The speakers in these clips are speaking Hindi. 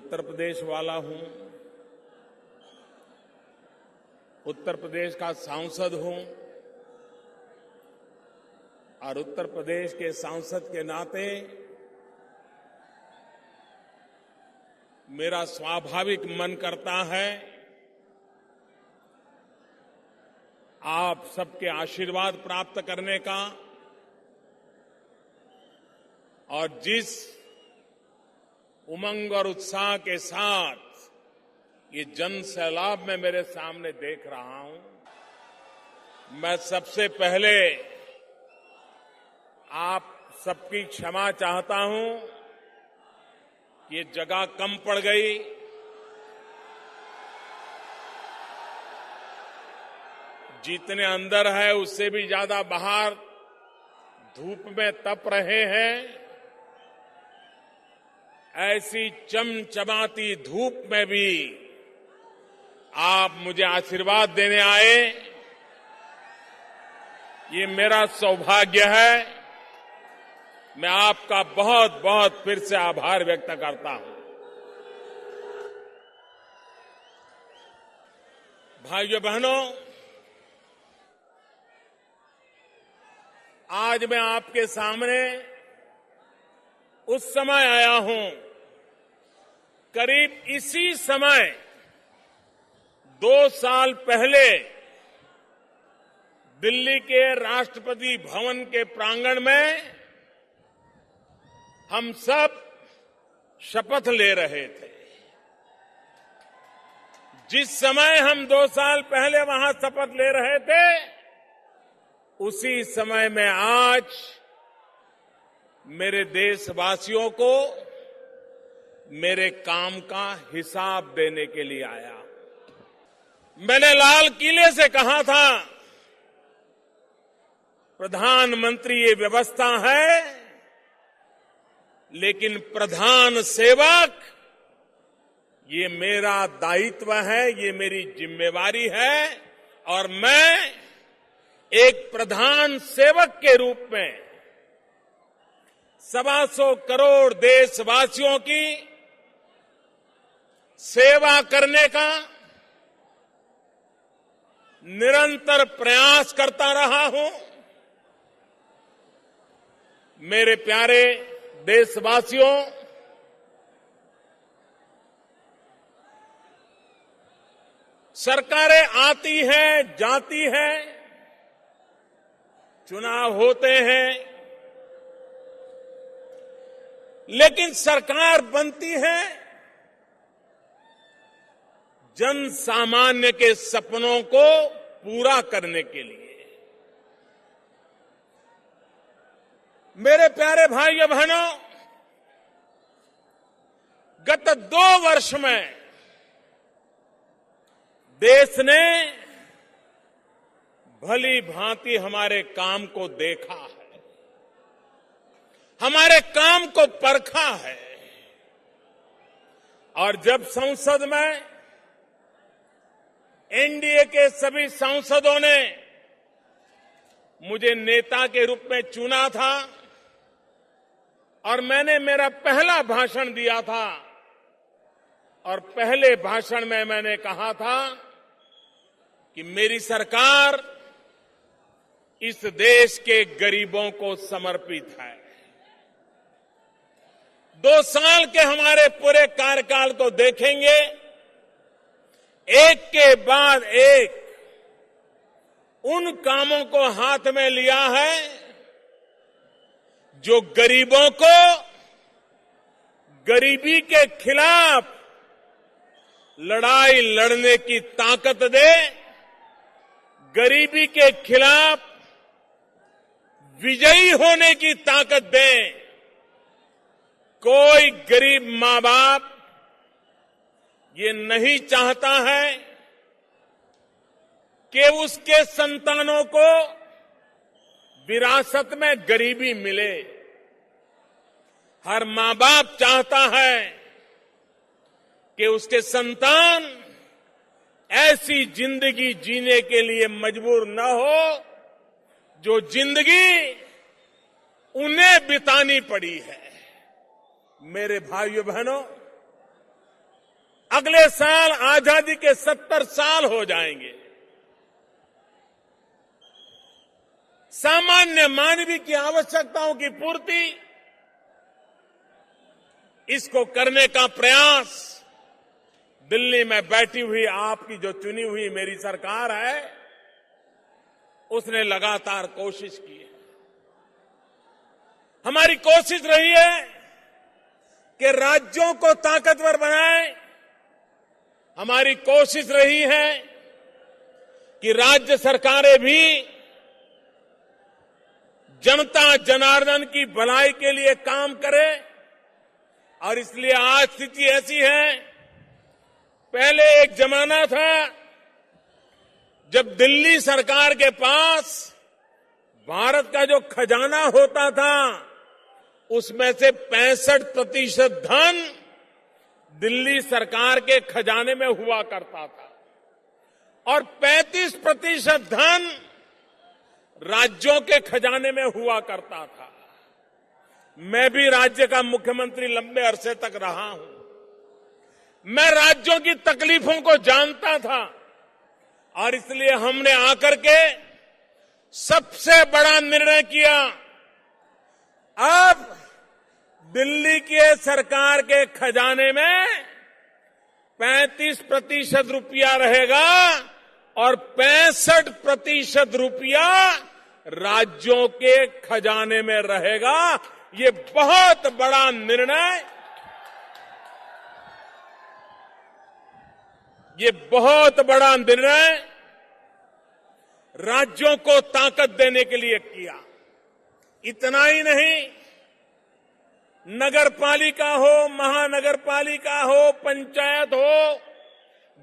उत्तर प्रदेश वाला हूं, उत्तर प्रदेश का सांसद हूं और उत्तर प्रदेश के सांसद के नाते मेरा स्वाभाविक मन करता है आप सबके आशीर्वाद प्राप्त करने का और जिस उमंग और उत्साह के साथ ये जन सैलाब में मेरे सामने देख रहा हूं, मैं सबसे पहले आप सबकी क्षमा चाहता हूं। ये जगह कम पड़ गई, जितने अंदर है उससे भी ज्यादा बाहर धूप में तप रहे हैं। ऐसी चमचमाती धूप में भी आप मुझे आशीर्वाद देने आए, ये मेरा सौभाग्य है। मैं आपका बहुत बहुत फिर से आभार व्यक्त करता हूं। भाइयों बहनों, आज मैं आपके सामने उस समय आया हूं, करीब इसी समय 2 साल पहले दिल्ली के राष्ट्रपति भवन के प्रांगण में हम सब शपथ ले रहे थे। जिस समय हम 2 साल पहले वहां शपथ ले रहे थे, उसी समय में आज मेरे देशवासियों को मेरे काम का हिसाब देने के लिए आया। मैंने लाल किले से कहा था, प्रधानमंत्री ये व्यवस्था है, लेकिन प्रधान सेवक ये मेरा दायित्व है, ये मेरी जिम्मेवारी है और मैं एक प्रधान सेवक के रूप में 125 करोड़ देशवासियों की सेवा करने का निरंतर प्रयास करता रहा हूं। मेरे प्यारे देशवासियों, सरकारें आती हैं, जाती हैं, चुनाव होते हैं, लेकिन सरकार बनती है जन सामान्य के सपनों को पूरा करने के लिए। मेरे प्यारे भाइयों बहनों, गत 2 वर्ष में देश ने भली भांति हमारे काम को देखा है, हमारे काम को परखा है और जब संसद में एनडीए के सभी सांसदों ने मुझे नेता के रूप में चुना था और मैंने मेरा पहला भाषण दिया था और पहले भाषण में मैंने कहा था कि मेरी सरकार इस देश के गरीबों को समर्पित है। 2 साल के हमारे पूरे कार्यकाल को देखेंगे, एक के बाद एक उन कामों को हाथ में लिया है जो गरीबों को गरीबी के खिलाफ लड़ाई लड़ने की ताकत दे, गरीबी के खिलाफ विजयी होने की ताकत दे। कोई गरीब मां बाप ये नहीं चाहता है कि उसके संतानों को विरासत में गरीबी मिले। हर मां बाप चाहता है कि उसके संतान ऐसी जिंदगी जीने के लिए मजबूर न हो जो जिंदगी उन्हें बितानी पड़ी है। मेरे भाइयों बहनों, अगले साल आजादी के 70 साल हो जाएंगे। सामान्य मानवीय की आवश्यकताओं की पूर्ति, इसको करने का प्रयास दिल्ली में बैठी हुई आपकी जो चुनी हुई मेरी सरकार है, उसने लगातार कोशिश की है। हमारी कोशिश रही है कि राज्यों को ताकतवर बनाएं। हमारी कोशिश रही है कि राज्य सरकारें भी जनता जनार्दन की भलाई के लिए काम करें। और इसलिए आज स्थिति ऐसी है, पहले एक जमाना था जब दिल्ली सरकार के पास भारत का जो खजाना होता था, उसमें से 65% धन दिल्ली सरकार के खजाने में हुआ करता था और 35% धन राज्यों के खजाने में हुआ करता था। मैं भी राज्य का मुख्यमंत्री लंबे अरसे तक रहा हूं। मैं राज्यों की तकलीफों को जानता था और इसलिए हमने आकर के सबसे बड़ा निर्णय किया, अब दिल्ली के सरकार के खजाने में 35% रुपया रहेगा और 65% रुपया राज्यों के खजाने में रहेगा। ये बहुत बड़ा निर्णय, ये बहुत बड़ा निर्णय राज्यों को ताकत देने के लिए किया। इतना ही नहीं, नगर पालिका हो, महानगर पालिका हो, पंचायत हो,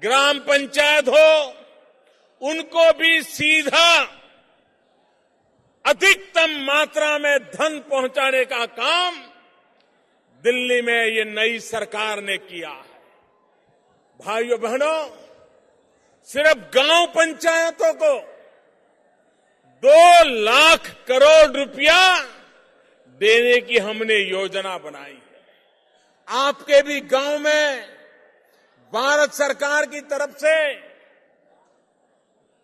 ग्राम पंचायत हो, उनको भी सीधा अधिकतम मात्रा में धन पहुंचाने का काम दिल्ली में ये नई सरकार ने किया है। भाइयों बहनों, सिर्फ गांव पंचायतों को 2 लाख करोड़ रुपया देने की हमने योजना बनाई है। आपके भी गांव में भारत सरकार की तरफ से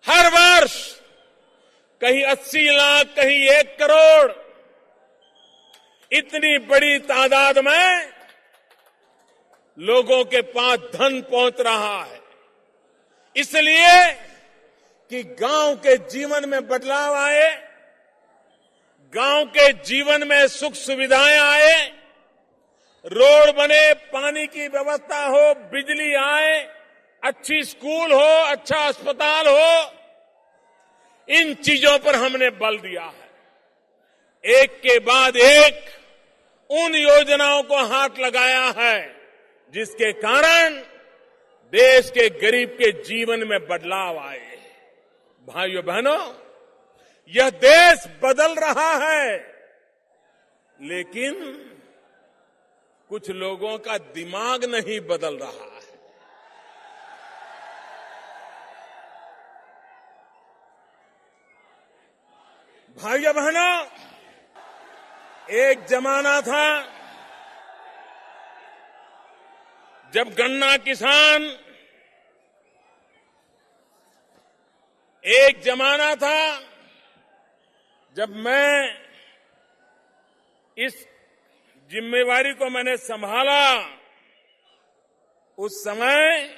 हर वर्ष कहीं 80 लाख, कहीं 1 करोड़, इतनी बड़ी तादाद में लोगों के पास धन पहुंच रहा है, इसलिए कि गांव के जीवन में बदलाव आए, गांव के जीवन में सुख सुविधाएं आए, रोड बने, पानी की व्यवस्था हो, बिजली आए, अच्छी स्कूल हो, अच्छा अस्पताल हो, इन चीजों पर हमने बल दिया है। एक के बाद एक उन योजनाओं को हाथ लगाया है जिसके कारण देश के गरीब के जीवन में बदलाव आए। भाइयों बहनों, यह देश बदल रहा है, लेकिन कुछ लोगों का दिमाग नहीं बदल रहा है। भाइयों बहनों, एक जमाना था जब गन्ना किसान, एक जमाना था जब मैं इस जिम्मेवारी को मैंने संभाला, उस समय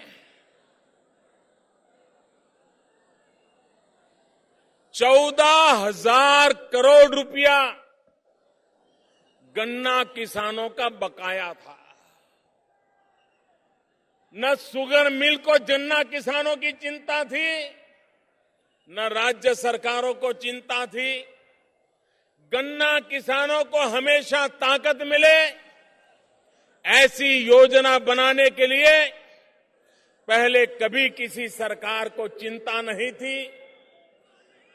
14,000 करोड़ रुपया गन्ना किसानों का बकाया था। न शुगर मिल को गन्ना किसानों की चिंता थी, न राज्य सरकारों को चिंता थी। गन्ना किसानों को हमेशा ताकत मिले, ऐसी योजना बनाने के लिए पहले कभी किसी सरकार को चिंता नहीं थी।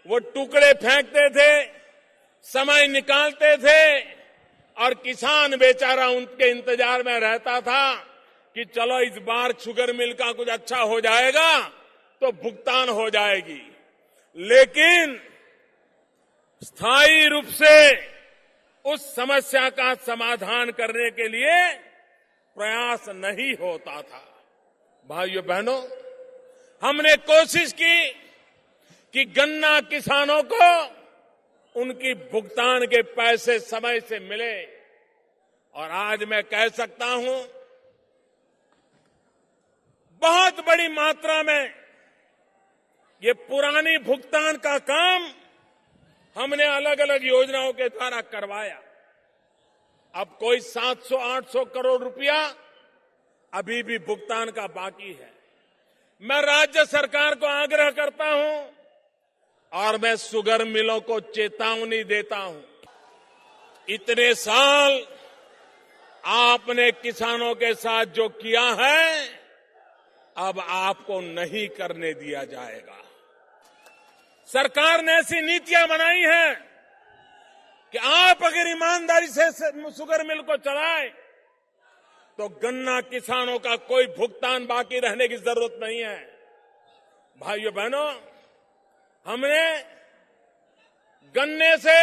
वो टुकड़े फेंकते थे, समय निकालते थे और किसान बेचारा उनके इंतजार में रहता था कि चलो इस बार शुगर मिल का कुछ अच्छा हो जाएगा तो भुगतान हो जाएगी। लेकिन स्थायी रूप से उस समस्या का समाधान करने के लिए प्रयास नहीं होता था। भाइयों बहनों, हमने कोशिश की कि गन्ना किसानों को उनकी भुगतान के पैसे समय से मिले, और आज मैं कह सकता हूं बहुत बड़ी मात्रा में ये पुरानी भुगतान का काम हमने अलग अलग योजनाओं के द्वारा करवाया। अब कोई 700-800 करोड़ रुपया अभी भी भुगतान का बाकी है। मैं राज्य सरकार को आग्रह करता हूं और मैं शुगर मिलों को चेतावनी देता हूं, इतने साल आपने किसानों के साथ जो किया है अब आपको नहीं करने दिया जाएगा। सरकार ने ऐसी नीतियां बनाई हैं कि आप अगर ईमानदारी से शुगर मिल को चलाएं तो गन्ना किसानों का कोई भुगतान बाकी रहने की जरूरत नहीं है। भाइयों बहनों, हमने गन्ने से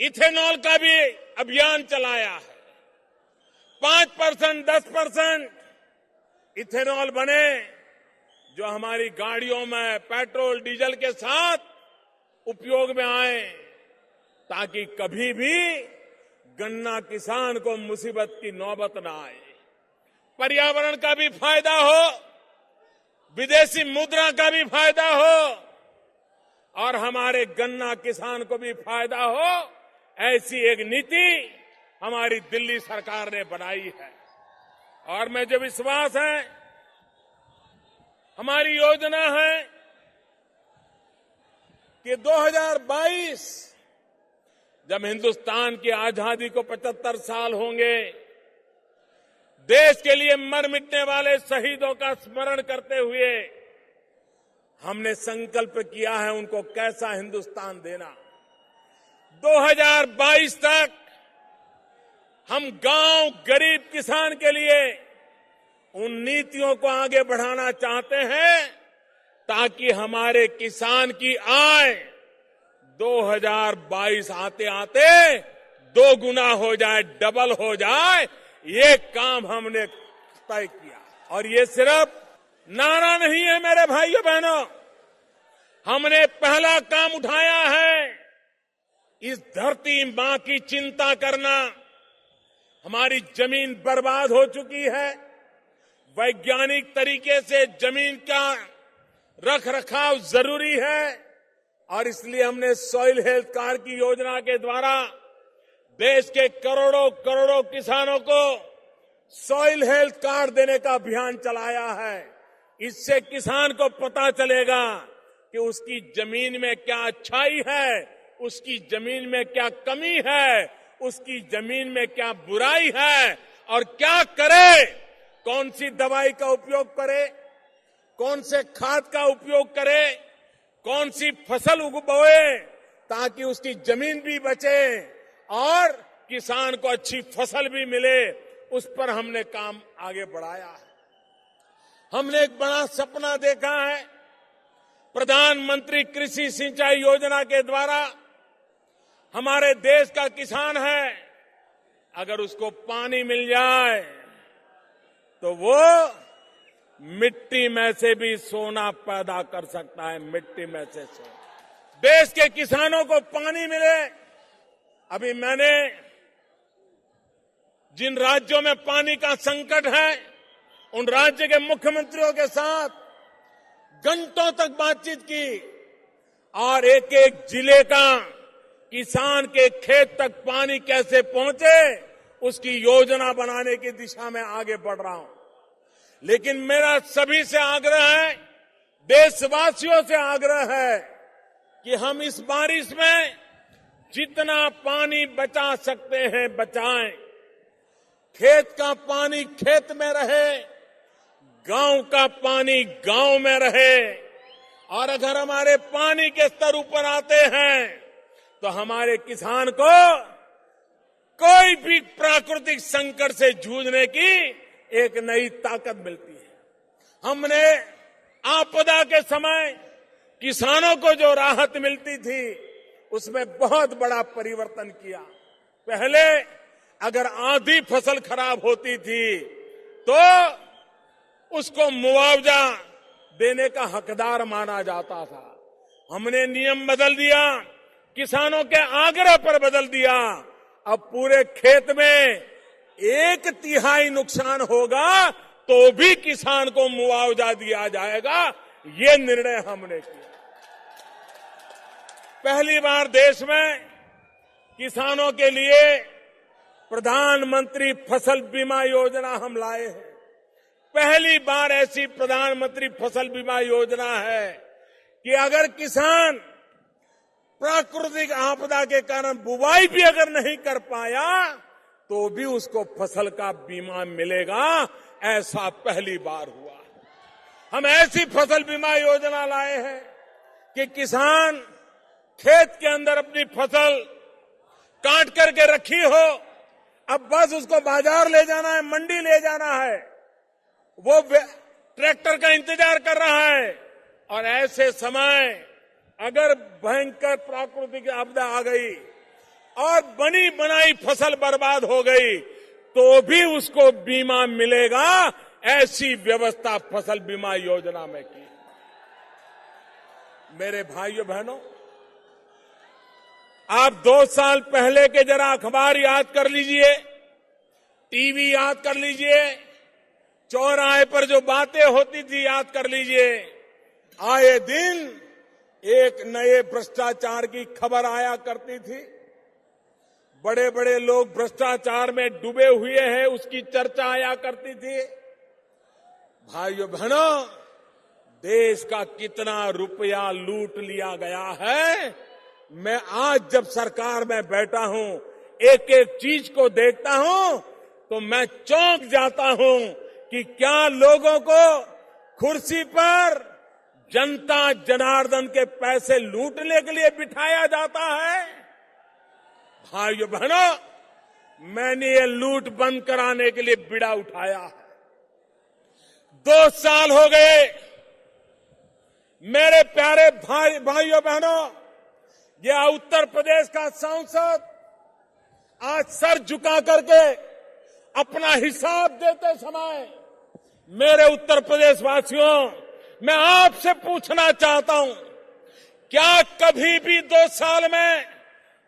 इथेनॉल का भी अभियान चलाया है। 5%, 10% इथेनॉल बने जो हमारी गाड़ियों में पेट्रोल डीजल के साथ उपयोग में आए, ताकि कभी भी गन्ना किसान को मुसीबत की नौबत न आए। पर्यावरण का भी फायदा हो, विदेशी मुद्रा का भी फायदा हो और हमारे गन्ना किसान को भी फायदा हो, ऐसी एक नीति हमारी दिल्ली सरकार ने बनाई है। और मुझे विश्वास है, हमारी योजना है कि 2022 जब हिंदुस्तान की आजादी को 75 साल होंगे, देश के लिए मर मिटने वाले शहीदों का स्मरण करते हुए हमने संकल्प किया है उनको कैसा हिंदुस्तान देना। 2022 तक हम गांव गरीब किसान के लिए उन नीतियों को आगे बढ़ाना चाहते हैं ताकि हमारे किसान की आय 2022 आते आते 2 गुना हो जाए, डबल हो जाए। ये काम हमने तय किया और ये सिर्फ नारा नहीं है मेरे भाइयों बहनों, हमने पहला काम उठाया है। इस धरती मां की चिंता करना, हमारी जमीन बर्बाद हो चुकी है। वैज्ञानिक तरीके से जमीन का रख रखाव जरूरी है और इसलिए हमने सॉइल हेल्थ कार्ड की योजना के द्वारा देश के करोड़ों करोड़ों किसानों को सॉइल हेल्थ कार्ड देने का अभियान चलाया है। इससे किसान को पता चलेगा कि उसकी जमीन में क्या अच्छाई है, उसकी जमीन में क्या कमी है, उसकी जमीन में क्या बुराई है और क्या करे, कौन सी दवाई का उपयोग करे, कौन से खाद का उपयोग करे, कौन सी फसल उगबोए ताकि उसकी जमीन भी बचे और किसान को अच्छी फसल भी मिले। उस पर हमने काम आगे बढ़ाया है। हमने एक बड़ा सपना देखा है। प्रधानमंत्री कृषि सिंचाई योजना के द्वारा हमारे देश का किसान है, अगर उसको पानी मिल जाए तो वो मिट्टी में से भी सोना पैदा कर सकता है। मिट्टी में से सोना, देश के किसानों को पानी मिले। अभी मैंने जिन राज्यों में पानी का संकट है उन राज्य के मुख्यमंत्रियों के साथ घंटों तक बातचीत की और एक एक जिले का किसान के खेत तक पानी कैसे पहुंचे उसकी योजना बनाने की दिशा में आगे बढ़ रहा हूं। लेकिन मेरा सभी से आग्रह है, देशवासियों से आग्रह है कि हम इस बारिश में जितना पानी बचा सकते हैं बचाएं। खेत का पानी खेत में रहे, गांव का पानी गांव में रहे और अगर हमारे पानी के स्तर ऊपर आते हैं तो हमारे किसान को कोई भी प्राकृतिक संकट से जूझने की एक नई ताकत मिलती है। हमने आपदा के समय किसानों को जो राहत मिलती थी उसमें बहुत बड़ा परिवर्तन किया। पहले अगर आधी फसल खराब होती थी तो उसको मुआवजा देने का हकदार माना जाता था। हमने नियम बदल दिया, किसानों के आग्रह पर बदल दिया। अब पूरे खेत में 1/3 नुकसान होगा तो भी किसान को मुआवजा दिया जाएगा। ये निर्णय हमने किया। पहली बार देश में किसानों के लिए प्रधानमंत्री फसल बीमा योजना हम लाए हैं। पहली बार ऐसी प्रधानमंत्री फसल बीमा योजना है कि अगर किसान प्राकृतिक आपदा के कारण बुवाई भी अगर नहीं कर पाया तो भी उसको फसल का बीमा मिलेगा। ऐसा पहली बार हुआ। हम ऐसी फसल बीमा योजना लाए हैं कि किसान खेत के अंदर अपनी फसल काट करके रखी हो, अब बस उसको बाजार ले जाना है, मंडी ले जाना है, वो ट्रैक्टर का इंतजार कर रहा है। और ऐसे समय अगर भयंकर प्राकृतिक आपदा आ गई और बनी बनाई फसल बर्बाद हो गई तो भी उसको बीमा मिलेगा। ऐसी व्यवस्था फसल बीमा योजना में की। मेरे भाइयों बहनों, आप 2 साल पहले के जरा अखबार याद कर लीजिए, टीवी याद कर लीजिए, चौराहे पर जो बातें होती थी याद कर लीजिए। आए दिन एक नए भ्रष्टाचार की खबर आया करती थी। बड़े बड़े लोग भ्रष्टाचार में डूबे हुए हैं, उसकी चर्चा आया करती थी। भाइयों बहनों, देश का कितना रुपया लूट लिया गया है। मैं आज जब सरकार में बैठा हूं, एक एक चीज को देखता हूं तो मैं चौंक जाता हूं कि क्या लोगों को कुर्सी पर जनता जनार्दन के पैसे लूटने के लिए बिठाया जाता है। भाइयों बहनों, मैंने ये लूट बंद कराने के लिए बीड़ा उठाया है। 2 साल हो गए। मेरे प्यारे भाइयों बहनों, यह उत्तर प्रदेश का सांसद आज सर झुका करके अपना हिसाब देते समय, मेरे उत्तर प्रदेश वासियों, मैं आपसे पूछना चाहता हूं, क्या कभी भी 2 साल में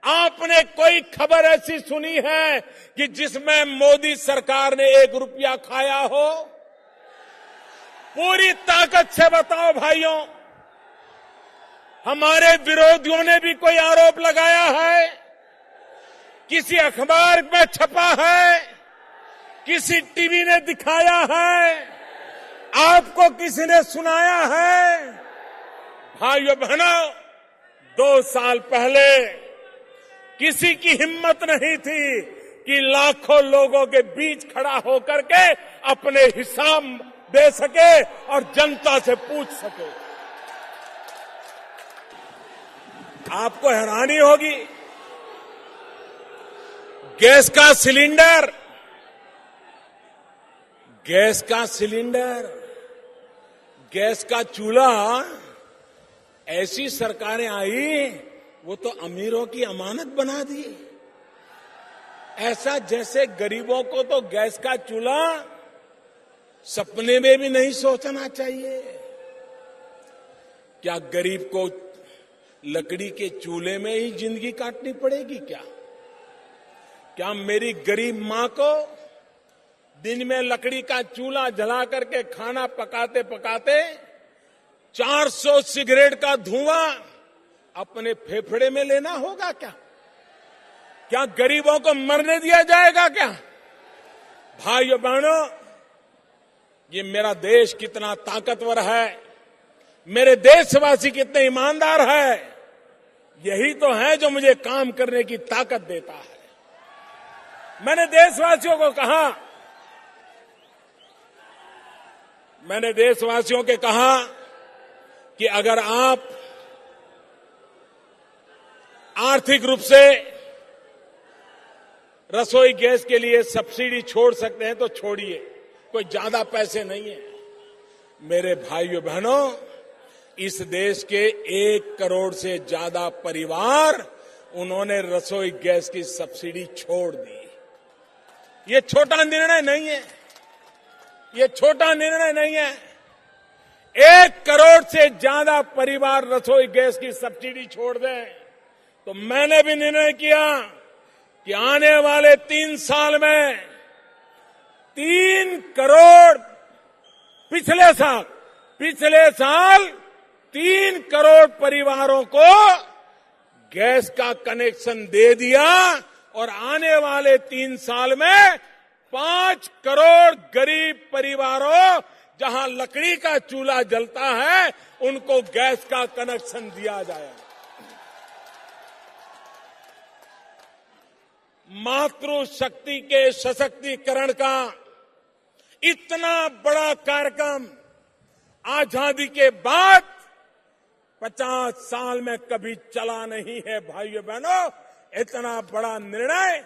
आपने कोई खबर ऐसी सुनी है कि जिसमें मोदी सरकार ने 1 रुपया खाया हो? पूरी ताकत से बताओ भाइयों। हमारे विरोधियों ने भी कोई आरोप लगाया है? किसी अखबार में छपा है? किसी टीवी ने दिखाया है? आपको किसी ने सुनाया है? भाइयों बहनों, 2 साल पहले किसी की हिम्मत नहीं थी कि लाखों लोगों के बीच खड़ा होकर के अपने हिसाब दे सके और जनता से पूछ सके। आपको हैरानी होगी, गैस का सिलेंडर, गैस का चूल्हा, ऐसी सरकारें आई वो तो अमीरों की अमानत बना दी। ऐसा जैसे गरीबों को तो गैस का चूल्हा सपने में भी नहीं सोचना चाहिए। क्या गरीब को लकड़ी के चूल्हे में ही जिंदगी काटनी पड़ेगी? क्या मेरी गरीब मां को दिन में लकड़ी का चूल्हा जला करके खाना पकाते पकाते 400 सिगरेट का धुआं अपने फेफड़े में लेना होगा? क्या गरीबों को मरने दिया जाएगा? क्या भाइयों बहनों, ये मेरा देश कितना ताकतवर है, मेरे देशवासी कितने ईमानदार है, यही तो है जो मुझे काम करने की ताकत देता है। मैंने देशवासियों को कहा कि अगर आप आर्थिक रूप से रसोई गैस के लिए सब्सिडी छोड़ सकते हैं तो छोड़िए, कोई ज्यादा पैसे नहीं है। मेरे भाइयों बहनों, इस देश के 1 करोड़ से ज्यादा परिवार, उन्होंने रसोई गैस की सब्सिडी छोड़ दी। ये छोटा निर्णय नहीं है। ये छोटा निर्णय नहीं है। 1 करोड़ से ज्यादा परिवार रसोई गैस की सब्सिडी छोड़ दें। तो मैंने भी निर्णय किया कि आने वाले 3 साल में 3 करोड़ पिछले साल 3 करोड़ परिवारों को गैस का कनेक्शन दे दिया और आने वाले 3 साल में 5 करोड़ गरीब परिवारों जहां लकड़ी का चूल्हा जलता है उनको गैस का कनेक्शन दिया जाएगा। मातृशक्ति के सशक्तिकरण का इतना बड़ा कार्यक्रम आजादी के बाद 50 साल में कभी चला नहीं है। भाइयों बहनों, इतना बड़ा निर्णय,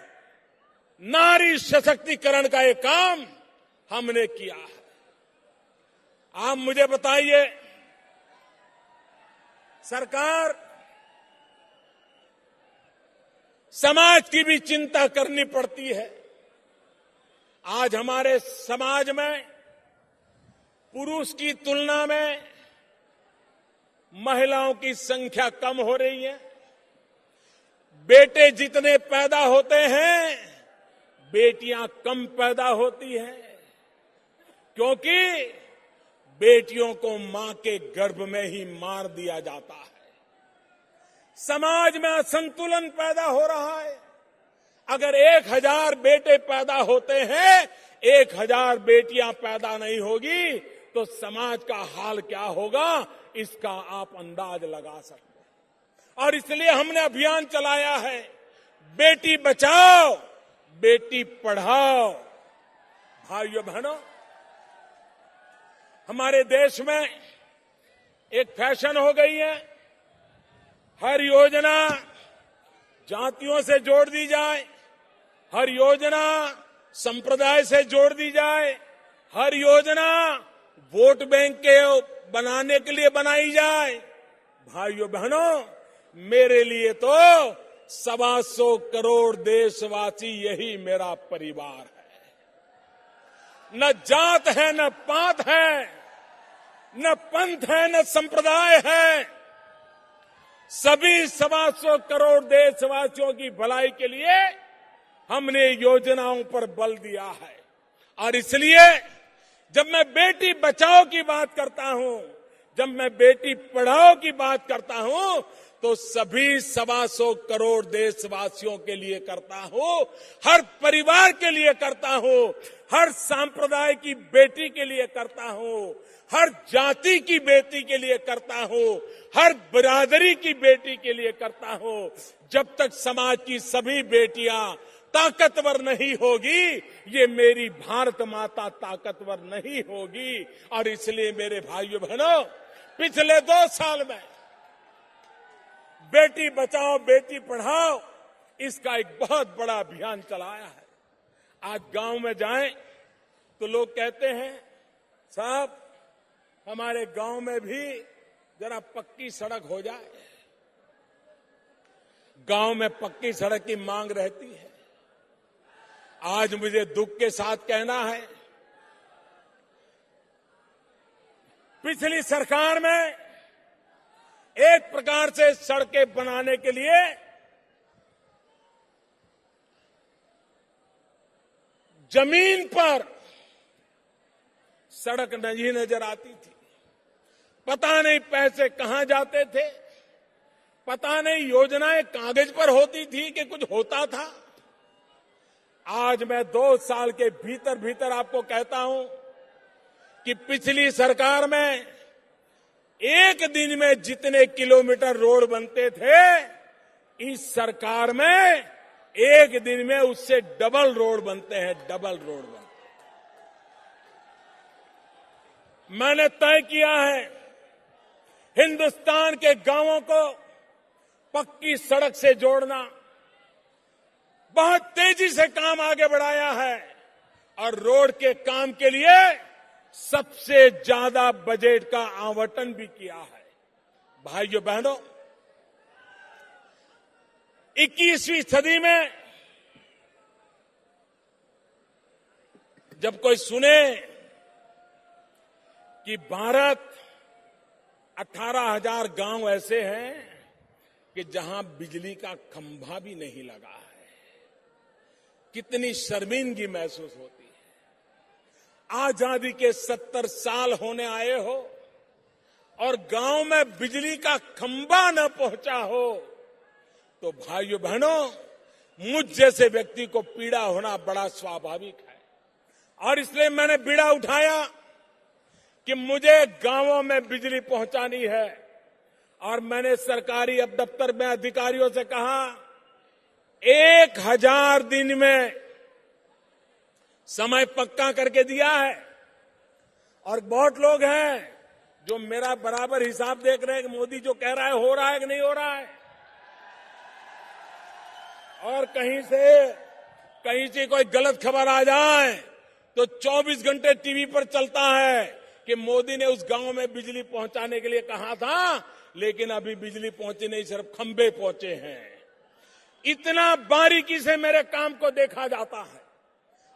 नारी सशक्तिकरण का ये काम हमने किया है। आप मुझे बताइए, सरकार समाज की भी चिंता करनी पड़ती है। आज हमारे समाज में पुरुष की तुलना में महिलाओं की संख्या कम हो रही है। बेटे जितने पैदा होते हैं, बेटियां कम पैदा होती हैं, क्योंकि बेटियों को मां के गर्भ में ही मार दिया जाता है। समाज में असंतुलन पैदा हो रहा है। अगर 1000 बेटे पैदा होते हैं, 1000 बेटियां पैदा नहीं होगी तो समाज का हाल क्या होगा, इसका आप अंदाज लगा सकते हैं। और इसलिए हमने अभियान चलाया है, बेटी बचाओ बेटी पढ़ाओ। भाइयों बहनों, हमारे देश में एक फैशन हो गई है, हर योजना जातियों से जोड़ दी जाए, हर योजना संप्रदाय से जोड़ दी जाए, हर योजना वोट बैंक के बनाने के लिए बनाई जाए। भाइयों बहनों, मेरे लिए तो 125 करोड़ देशवासी यही मेरा परिवार है। न जात है, न पात है, न पंथ है, न संप्रदाय है। सभी 125 करोड़ देशवासियों की भलाई के लिए हमने योजनाओं पर बल दिया है। और इसलिए जब मैं बेटी बचाओ की बात करता हूं, जब मैं बेटी पढ़ाओ की बात करता हूं, तो सभी 125 करोड़ देशवासियों के लिए करता हूं, हर परिवार के लिए करता हूं, हर सांप्रदाय की बेटी के लिए करता हूं, हर जाति की बेटी के लिए करता हूं, हर बिरादरी की बेटी के लिए करता हूं। जब तक समाज की सभी बेटियां ताकतवर नहीं होगी, ये मेरी भारत माता ताकतवर नहीं होगी। और इसलिए मेरे भाइयों बहनों, पिछले 2 साल में बेटी बचाओ बेटी पढ़ाओ, इसका एक बहुत बड़ा अभियान चलाया है। आज गांव में जाएं तो लोग कहते हैं, साहब हमारे गांव में भी जरा पक्की सड़क हो जाए। गांव में पक्की सड़क की मांग रहती है। आज मुझे दुख के साथ कहना है, पिछली सरकार में एक प्रकार से सड़कें बनाने के लिए जमीन पर सड़क नहीं नजर आती थी। पता नहीं पैसे कहां जाते थे, पता नहीं योजनाएं कागज पर होती थी कि कुछ होता था। आज मैं 2 साल के भीतर भीतर आपको कहता हूं कि पिछली सरकार में एक दिन में जितने किलोमीटर रोड बनते थे, इस सरकार में एक दिन में उससे डबल रोड बनते हैं, डबल रोड बनते हैं। मैंने तय किया है, हिंदुस्तान के गांवों को पक्की सड़क से जोड़ना। बहुत तेजी से काम आगे बढ़ाया है और रोड के काम के लिए सबसे ज्यादा बजट का आवंटन भी किया है। भाइयों बहनों, 21वीं सदी में जब कोई सुने कि भारत 18,000 गांव ऐसे हैं कि जहां बिजली का खंभा भी नहीं लगा है। कितनी शर्मिंदगी महसूस होती है। आजादी के 70 साल होने आए हो और गांव में बिजली का खंभा न पहुंचा हो तो भाइयों बहनों, मुझ जैसे व्यक्ति को पीड़ा होना बड़ा स्वाभाविक है। और इसलिए मैंने बीड़ा उठाया कि मुझे गांवों में बिजली पहुंचानी है। और मैंने सरकारी अब दफ्तर में अधिकारियों से कहा 1000 दिन में समय पक्का करके दिया है। और बहुत लोग हैं जो मेरा बराबर हिसाब देख रहे हैं कि मोदी जो कह रहा है हो रहा है कि नहीं हो रहा है। और कहीं से कोई गलत खबर आ जाए तो 24 घंटे टीवी पर चलता है कि मोदी ने उस गांव में बिजली पहुंचाने के लिए कहा था, लेकिन अभी बिजली पहुंची नहीं, सिर्फ खंभे पहुंचे हैं। इतना बारीकी से मेरे काम को देखा जाता है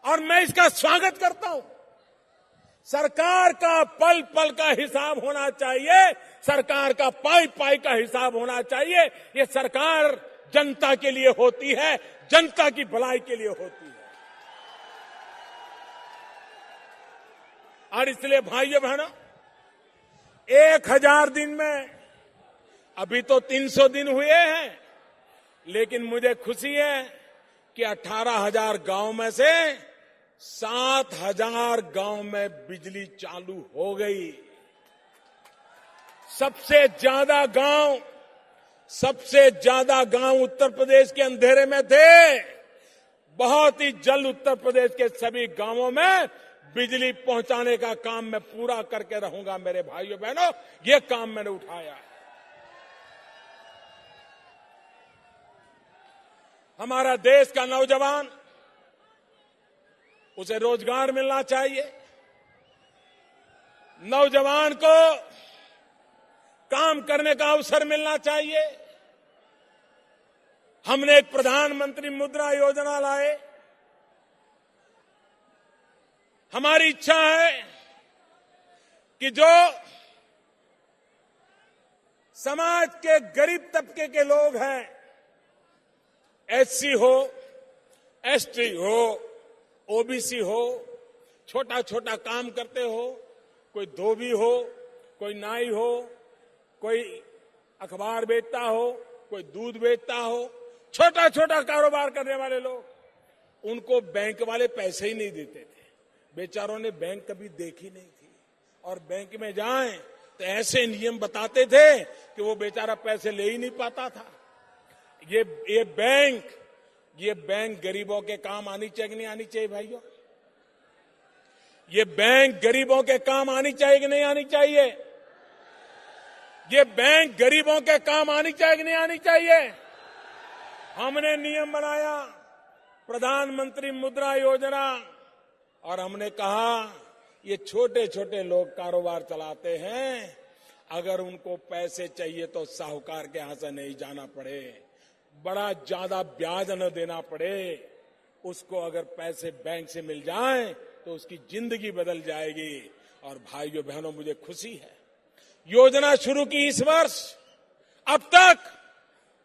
और मैं इसका स्वागत करता हूं। सरकार का पल पल का हिसाब होना चाहिए, सरकार का पाई पाई का हिसाब होना चाहिए। ये सरकार जनता के लिए होती है, जनता की भलाई के लिए होती है। और इसलिए भाइयों बहनों, 1000 दिन में, अभी तो 300 दिन हुए हैं, लेकिन मुझे खुशी है कि 18,000 गांव में से 7,000 गांव में बिजली चालू हो गई। सबसे ज्यादा गांव उत्तर प्रदेश के अंधेरे में थे। बहुत ही जल्द उत्तर प्रदेश के सभी गांवों में बिजली पहुंचाने का काम मैं पूरा करके रहूंगा। मेरे भाइयों बहनों, ये काम मैंने उठाया है। हमारा देश का नौजवान, उसे रोजगार मिलना चाहिए। नौजवान को काम करने का अवसर मिलना चाहिए। हमने एक प्रधानमंत्री मुद्रा योजना लाए। हमारी इच्छा है कि जो समाज के गरीब तबके के लोग हैं, एससी हो, एसटी हो, ओबीसी हो, छोटा छोटा काम करते हो, कोई धोबी हो, कोई नाई हो, कोई अखबार बेचता हो, कोई दूध बेचता हो, छोटा छोटा कारोबार करने वाले लोग, उनको बैंक वाले पैसे ही नहीं देते थे। बेचारों ने बैंक कभी देखी नहीं थी और बैंक में जाएं तो ऐसे नियम बताते थे कि वो बेचारा पैसे ले ही नहीं पाता था। ये बैंक गरीबों के काम आनी चाहिए कि नहीं आनी चाहिए भाइयों? ये बैंक गरीबों के काम आनी चाहिए कि नहीं आनी चाहिए? ये बैंक गरीबों के काम आनी चाहिए कि नहीं आनी चाहिए? हमने नियम बनाया, प्रधानमंत्री मुद्रा योजना, और हमने कहा ये छोटे छोटे लोग कारोबार चलाते हैं, अगर उनको पैसे चाहिए तो साहूकार के यहां से नहीं जाना पड़े, बड़ा ज्यादा ब्याज न देना पड़े, उसको अगर पैसे बैंक से मिल जाएं तो उसकी जिंदगी बदल जाएगी। और भाइयों बहनों, मुझे खुशी है, योजना शुरू की इस वर्ष अब तक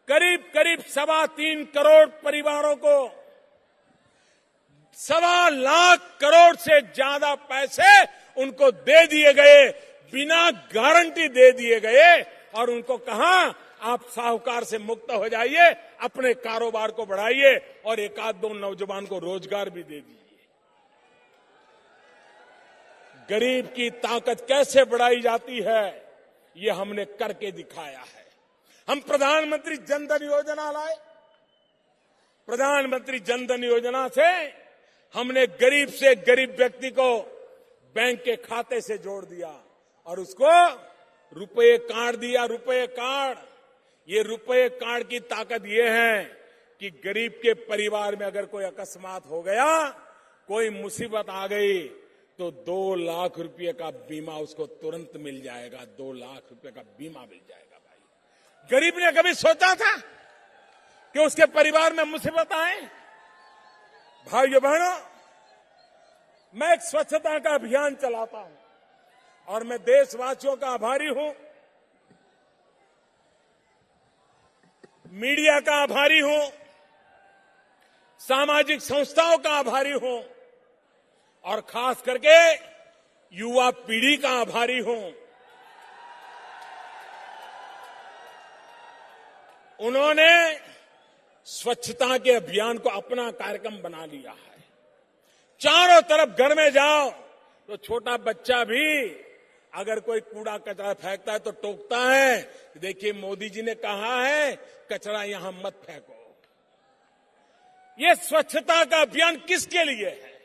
करीब 3.25 करोड़ परिवारों को 1.25 लाख करोड़ से ज्यादा पैसे उनको दे दिए गए, बिना गारंटी दे दिए गए। और उनको कहा आप साहूकार से मुक्त हो जाइए, अपने कारोबार को बढ़ाइए और 1-2 नौजवान को रोजगार भी दे दीजिए। गरीब की ताकत कैसे बढ़ाई जाती है, ये हमने करके दिखाया है। हम प्रधानमंत्री जनधन योजना लाए। प्रधानमंत्री जनधन योजना से हमने गरीब से गरीब व्यक्ति को बैंक के खाते से जोड़ दिया और उसको रुपए कार्ड दिया। रुपए कार्ड, ये रुपए कार्ड की ताकत ये है कि गरीब के परिवार में अगर कोई अकस्मात हो गया, कोई मुसीबत आ गई, तो 2 लाख रुपए का बीमा उसको तुरंत मिल जाएगा। 2 लाख रुपए का बीमा मिल जाएगा। भाई, गरीब ने कभी सोचा था कि उसके परिवार में मुसीबत आए? भाइयों बहनों, मैं एक स्वच्छता का अभियान चलाता हूं। और मैं देशवासियों का आभारी हूं, मीडिया का आभारी हूं, सामाजिक संस्थाओं का आभारी हूं और खास करके युवा पीढ़ी का आभारी हूं। उन्होंने स्वच्छता के अभियान को अपना कार्यक्रम बना लिया है। चारों तरफ घर में जाओ तो छोटा बच्चा भी अगर कोई कूड़ा कचरा फेंकता है तो टोकता है, देखिए मोदी जी ने कहा है कचरा यहां मत फेंको। ये स्वच्छता का अभियान किसके लिए है?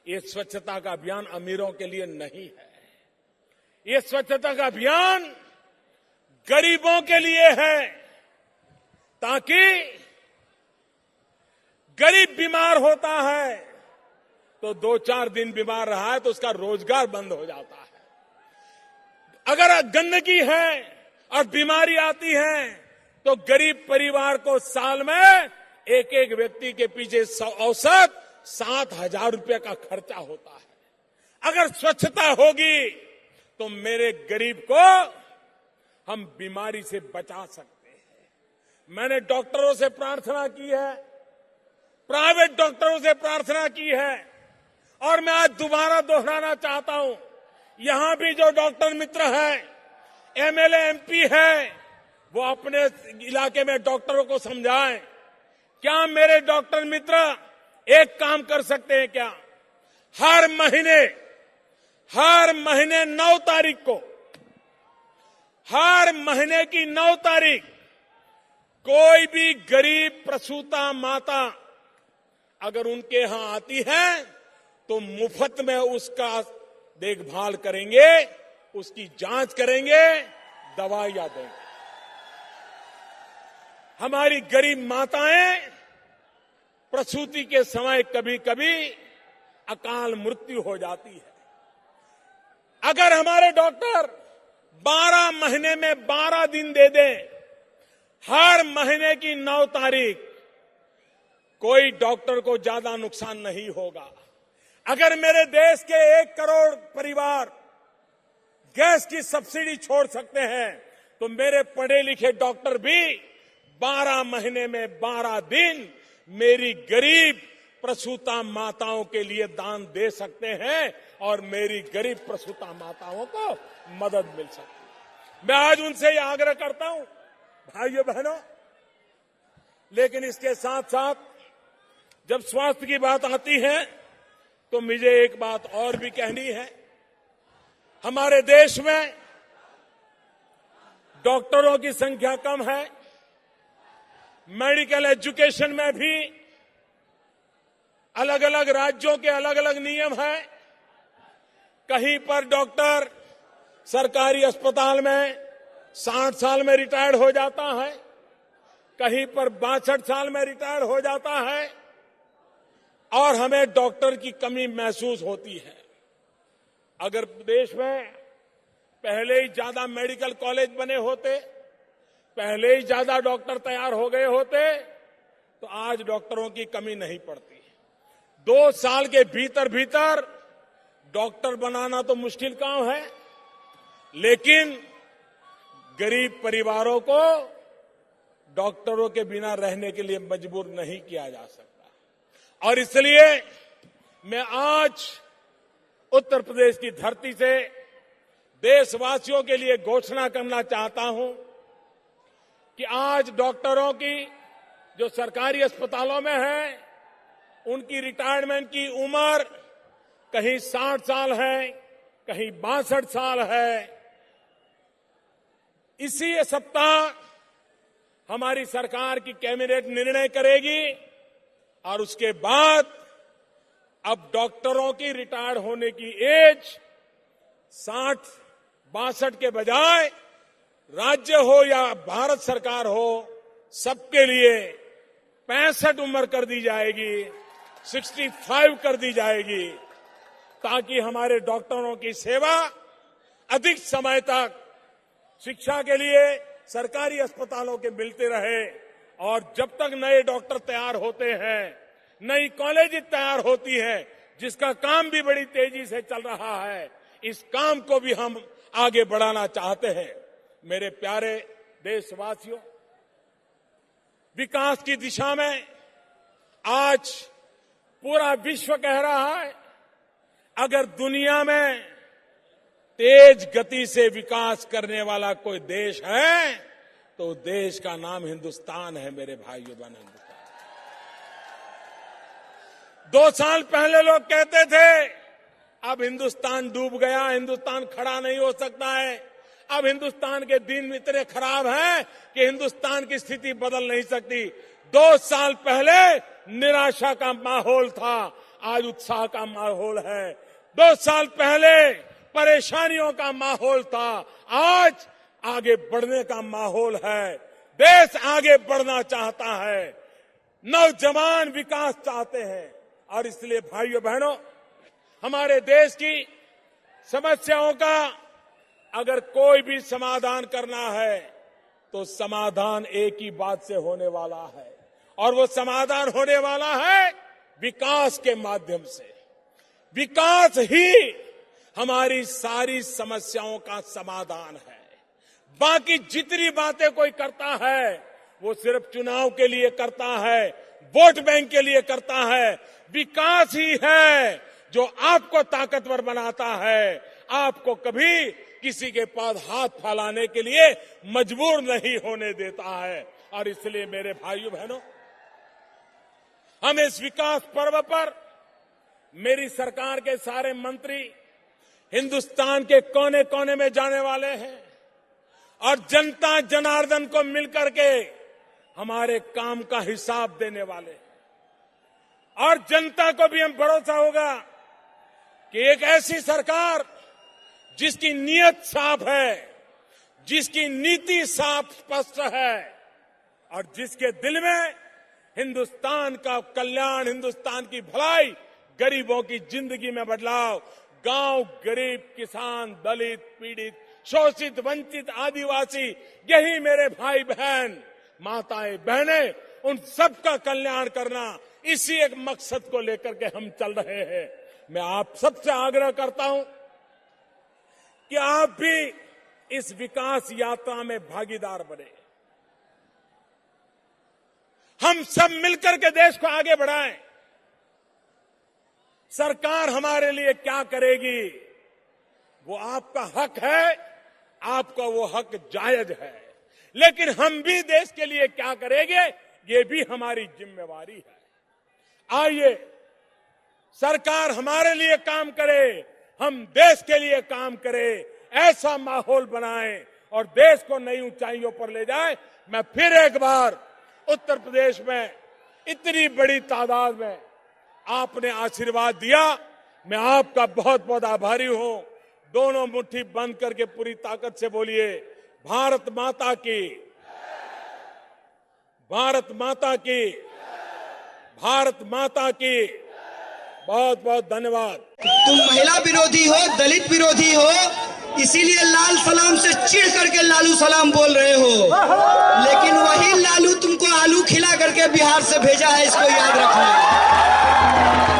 ये स्वच्छता का अभियान अमीरों के लिए नहीं है। ये स्वच्छता का अभियान गरीबों के लिए है, ताकि गरीब बीमार होता है तो 2-4 दिन बीमार रहा है तो उसका रोजगार बंद हो जाता है। अगर गंदगी है और बीमारी आती है तो गरीब परिवार को साल में एक एक व्यक्ति के पीछे औसत 7,000 रुपए का खर्चा होता है। अगर स्वच्छता होगी तो मेरे गरीब को हम बीमारी से बचा सकते हैं। मैंने डॉक्टरों से प्रार्थना की है, प्राइवेट डॉक्टरों से प्रार्थना की है और मैं आज दोबारा दोहराना चाहता हूं। यहां भी जो डॉक्टर मित्र हैं, एमएलए एमपी है, वो अपने इलाके में डॉक्टरों को समझाएं। क्या मेरे डॉक्टर मित्र एक काम कर सकते हैं क्या? हर महीने 9 तारीख को, हर महीने की 9 तारीख कोई भी गरीब प्रसूता माता अगर उनके यहां आती है तो मुफ्त में उसका देखभाल करेंगे, उसकी जांच करेंगे, दवाइयां देंगे। हमारी गरीब माताएं प्रसूति के समय कभी कभी अकाल मृत्यु हो जाती है। अगर हमारे डॉक्टर 12 महीने में 12 दिन दे दें, हर महीने की 9 तारीख, कोई डॉक्टर को ज्यादा नुकसान नहीं होगा। अगर मेरे देश के 1 करोड़ परिवार गैस की सब्सिडी छोड़ सकते हैं तो मेरे पढ़े लिखे डॉक्टर भी 12 महीने में 12 दिन मेरी गरीब प्रसूता माताओं के लिए दान दे सकते हैं और मेरी गरीब प्रसूता माताओं को मदद मिल सकती है। मैं आज उनसे यह आग्रह करता हूं, भाइयों बहनों, लेकिन इसके साथ साथ जब स्वास्थ्य की बात आती है तो मुझे एक बात और भी कहनी है। हमारे देश में डॉक्टरों की संख्या कम है, मेडिकल एजुकेशन में भी अलग अलग राज्यों के अलग अलग नियम हैं। कहीं पर डॉक्टर सरकारी अस्पताल में 60 साल में रिटायर्ड हो जाता है, कहीं पर 62 साल में रिटायर्ड हो जाता है और हमें डॉक्टर की कमी महसूस होती है। अगर देश में पहले ही ज्यादा मेडिकल कॉलेज बने होते, पहले ही ज्यादा डॉक्टर तैयार हो गए होते तो आज डॉक्टरों की कमी नहीं पड़ती। 2 साल के भीतर भीतर डॉक्टर बनाना तो मुश्किल काम है, लेकिन गरीब परिवारों को डॉक्टरों के बिना रहने के लिए मजबूर नहीं किया जा सकता। और इसलिए मैं आज उत्तर प्रदेश की धरती से देशवासियों के लिए घोषणा करना चाहता हूं कि आज डॉक्टरों की जो सरकारी अस्पतालों में है, उनकी रिटायरमेंट की उम्र कहीं 60 साल है, कहीं 62 साल है। इसी सप्ताह हमारी सरकार की कैबिनेट निर्णय करेगी और उसके बाद अब डॉक्टरों की रिटायर होने की एज 60-62 के बजाय राज्य हो या भारत सरकार हो, सबके लिए 65 उम्र कर दी जाएगी, 65 कर दी जाएगी, ताकि हमारे डॉक्टरों की सेवा अधिक समय तक शिक्षा के लिए सरकारी अस्पतालों के मिलते रहे। और जब तक नए डॉक्टर तैयार होते हैं, नई कॉलेज तैयार होती है, जिसका काम भी बड़ी तेजी से चल रहा है, इस काम को भी हम आगे बढ़ाना चाहते हैं। मेरे प्यारे देशवासियों, विकास की दिशा में आज पूरा विश्व कह रहा है, अगर दुनिया में तेज गति से विकास करने वाला कोई देश है तो देश का नाम हिंदुस्तान है। मेरे भाइयों बहनों, हिंदुस्तान। 2 साल पहले लोग कहते थे अब हिंदुस्तान डूब गया, हिंदुस्तान खड़ा नहीं हो सकता है, अब हिंदुस्तान के दिन इतने खराब हैं कि हिंदुस्तान की स्थिति बदल नहीं सकती। 2 साल पहले निराशा का माहौल था, आज उत्साह का माहौल है। 2 साल पहले परेशानियों का माहौल था, आज आगे बढ़ने का माहौल है। देश आगे बढ़ना चाहता है, नौजवान विकास चाहते हैं और इसलिए भाइयों बहनों, हमारे देश की समस्याओं का अगर कोई भी समाधान करना है तो समाधान एक ही बात से होने वाला है और वो समाधान होने वाला है विकास के माध्यम से। विकास ही हमारी सारी समस्याओं का समाधान है। बाकी जितनी बातें कोई करता है वो सिर्फ चुनाव के लिए करता है, वोट बैंक के लिए करता है। विकास ही है जो आपको ताकतवर बनाता है, आपको कभी किसी के पास हाथ फैलाने के लिए मजबूर नहीं होने देता है। और इसलिए मेरे भाइयों बहनों, हम इस विकास पर्व पर मेरी सरकार के सारे मंत्री हिंदुस्तान के कोने कोने में जाने वाले हैं और जनता जनार्दन को मिलकर के हमारे काम का हिसाब देने वाले हैं। और जनता को भी हम भरोसा होगा कि एक ऐसी सरकार जिसकी नीयत साफ है, जिसकी नीति साफ स्पष्ट है और जिसके दिल में हिंदुस्तान का कल्याण, हिंदुस्तान की भलाई, गरीबों की जिंदगी में बदलाव, गांव, गरीब, किसान, दलित, पीड़ित, शोषित, वंचित, आदिवासी, यही मेरे भाई बहन, माताएं, बहनें, उन सबका कल्याण करना, इसी एक मकसद को लेकर के हम चल रहे हैं। मैं आप सबसे आग्रह करता हूं कि आप भी इस विकास यात्रा में भागीदार बने। हम सब मिलकर के देश को आगे बढ़ाएं। सरकार हमारे लिए क्या करेगी वो आपका हक है, आपका वो हक जायज है, लेकिन हम भी देश के लिए क्या करेंगे ये भी हमारी जिम्मेवारी है। आइए सरकार हमारे लिए काम करे, हम देश के लिए काम करें, ऐसा माहौल बनाएं और देश को नई ऊंचाइयों पर ले जाएं। मैं फिर एक बार उत्तर प्रदेश में इतनी बड़ी तादाद में आपने आशीर्वाद दिया, मैं आपका बहुत बहुत आभारी हूं। दोनों मुट्ठी बंद करके पूरी ताकत से बोलिए, भारत माता की, भारत माता की, भारत माता की। बहुत बहुत धन्यवाद। तुम महिला विरोधी हो, दलित विरोधी हो, इसीलिए लाल सलाम से चिढ़ करके लालू सलाम बोल रहे हो, लेकिन वही लालू तुमको आलू खिला करके बिहार से भेजा है, इसको याद रखना।